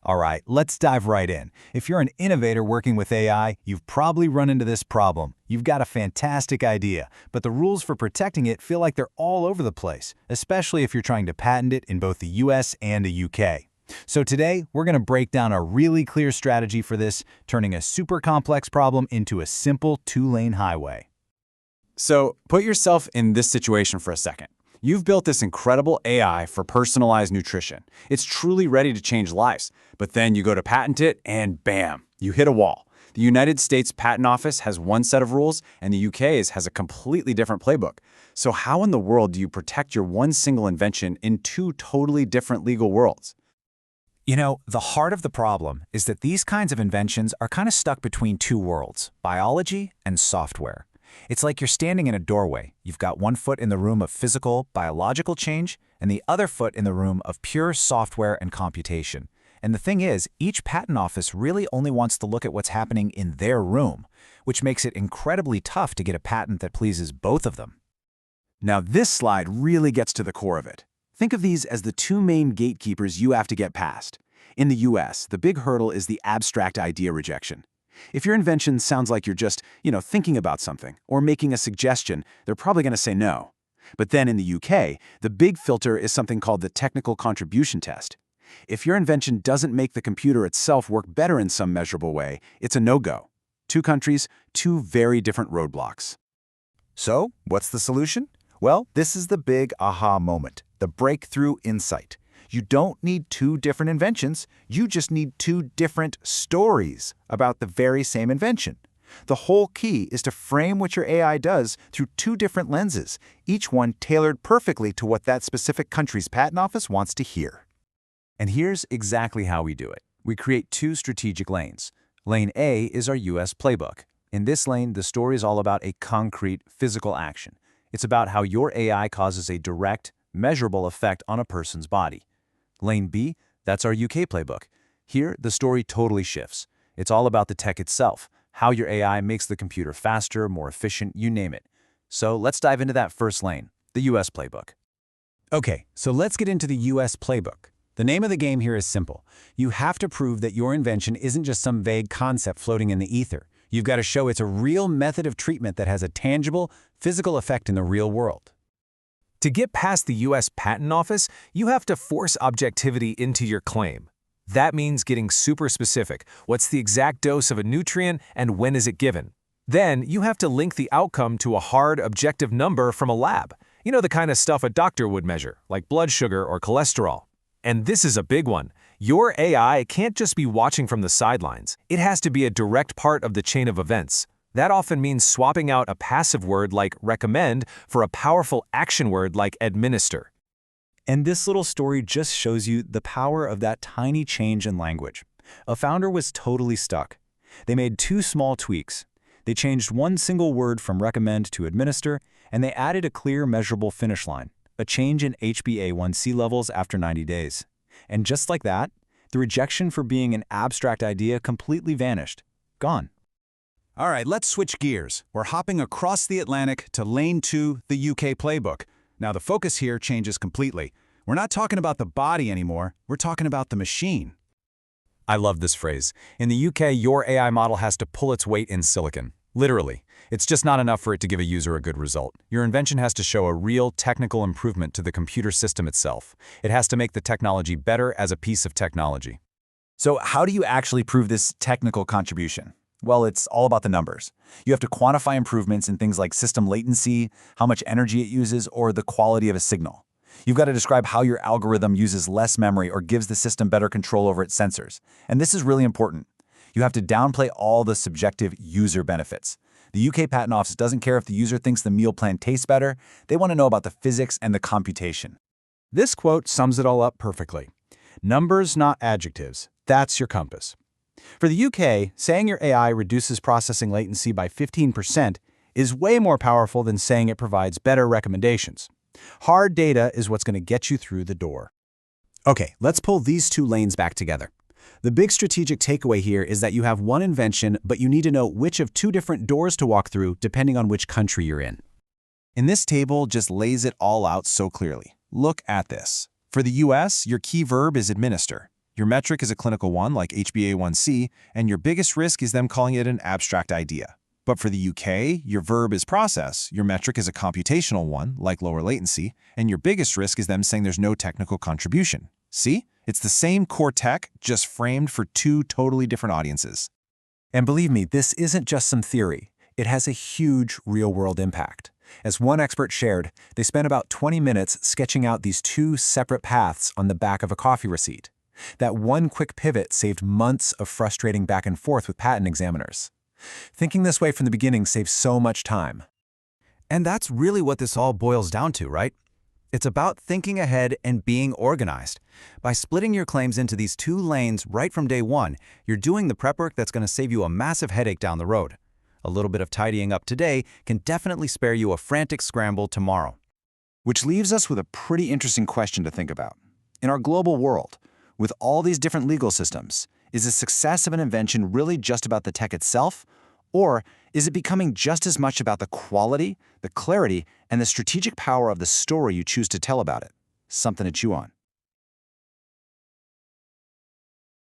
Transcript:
All right, let's dive right in. If you're an innovator working with AI, you've probably run into this problem. You've got a fantastic idea, but the rules for protecting it feel like they're all over the place, especially if you're trying to patent it in both the US and the UK. So today, we're going to break down a really clear strategy for this, turning a super complex problem into a simple two-lane highway. So put yourself in this situation for a second. You've built this incredible AI for personalized nutrition. It's truly ready to change lives. But then you go to patent it and bam, you hit a wall. The United States Patent Office has one set of rules and the UK's has a completely different playbook. So how in the world do you protect your one single invention in two totally different legal worlds? You know, the heart of the problem is that these kinds of inventions are kind of stuck between two worlds, biology and software. It's like you're standing in a doorway. You've got one foot in the room of physical, biological change, and the other foot in the room of pure software and computation. And the thing is, each patent office really only wants to look at what's happening in their room, which makes it incredibly tough to get a patent that pleases both of them. Now this slide really gets to the core of it. Think of these as the two main gatekeepers you have to get past. In the US, the big hurdle is the abstract idea rejection. If your invention sounds like you're just, thinking about something or making a suggestion, they're probably going to say no. But then in the UK, the big filter is something called the technical contribution test. If your invention doesn't make the computer itself work better in some measurable way, it's a no-go. Two countries, two very different roadblocks. So, what's the solution? Well, this is the big aha moment, the breakthrough insight. You don't need two different inventions, you just need two different stories about the very same invention. The whole key is to frame what your AI does through two different lenses, each one tailored perfectly to what that specific country's patent office wants to hear. And here's exactly how we do it. We create two strategic lanes. Lane A is our US playbook. In this lane, the story is all about a concrete, physical action. It's about how your AI causes a direct, measurable effect on a person's body. Lane B, that's our UK playbook. Here, the story totally shifts. It's all about the tech itself, how your AI makes the computer faster, more efficient, you name it. So let's dive into that first lane, the US playbook. Okay, so let's get into the US playbook. The name of the game here is simple. You have to prove that your invention isn't just some vague concept floating in the ether. You've got to show it's a real method of treatment that has a tangible, physical effect in the real world. To get past the US Patent Office, you have to force objectivity into your claim. That means getting super specific. What's the exact dose of a nutrient and when is it given? Then you have to link the outcome to a hard, objective number from a lab. You know, the kind of stuff a doctor would measure, like blood sugar or cholesterol. And this is a big one. Your AI can't just be watching from the sidelines. It has to be a direct part of the chain of events. That often means swapping out a passive word like recommend for a powerful action word like administer. And this little story just shows you the power of that tiny change in language. A founder was totally stuck. They made two small tweaks. They changed one single word from recommend to administer, and they added a clear, measurable finish line, a change in HbA1c levels after 90 days. And just like that, the rejection for being an abstract idea completely vanished. Gone. All right, let's switch gears. We're hopping across the Atlantic to Lane 2, the UK playbook. Now the focus here changes completely. We're not talking about the body anymore, we're talking about the machine. I love this phrase. In the UK, your AI model has to pull its weight in silicon. Literally. It's just not enough for it to give a user a good result. Your invention has to show a real technical improvement to the computer system itself. It has to make the technology better as a piece of technology. So how do you actually prove this technical contribution? Well, it's all about the numbers. You have to quantify improvements in things like system latency, how much energy it uses, or the quality of a signal. You've got to describe how your algorithm uses less memory or gives the system better control over its sensors. And this is really important. You have to downplay all the subjective user benefits. The UK Patent Office doesn't care if the user thinks the meal plan tastes better. They want to know about the physics and the computation. This quote sums it all up perfectly. Numbers, not adjectives. That's your compass. For the UK, saying your AI reduces processing latency by 15% is way more powerful than saying it provides better recommendations. Hard data is what's going to get you through the door. Okay, let's pull these two lanes back together. The big strategic takeaway here is that you have one invention, but you need to know which of two different doors to walk through depending on which country you're in. And this table just lays it all out so clearly. Look at this. For the US, your key verb is administer. Your metric is a clinical one, like HbA1c, and your biggest risk is them calling it an abstract idea. But for the UK, your verb is process, your metric is a computational one, like lower latency, and your biggest risk is them saying there's no technical contribution. See? It's the same core tech, just framed for two totally different audiences. And believe me, this isn't just some theory. It has a huge real-world impact. As one expert shared, they spent about 20 minutes sketching out these two separate paths on the back of a coffee receipt. That one quick pivot saved months of frustrating back and forth with patent examiners. Thinking this way from the beginning saves so much time. And that's really what this all boils down to, right? It's about thinking ahead and being organized. By splitting your claims into these two lanes right from day one, you're doing the prep work that's going to save you a massive headache down the road. A little bit of tidying up today can definitely spare you a frantic scramble tomorrow. Which leaves us with a pretty interesting question to think about. In our global world, with all these different legal systems, is the success of an invention really just about the tech itself? Or is it becoming just as much about the quality, the clarity, and the strategic power of the story you choose to tell about it? Something to chew on.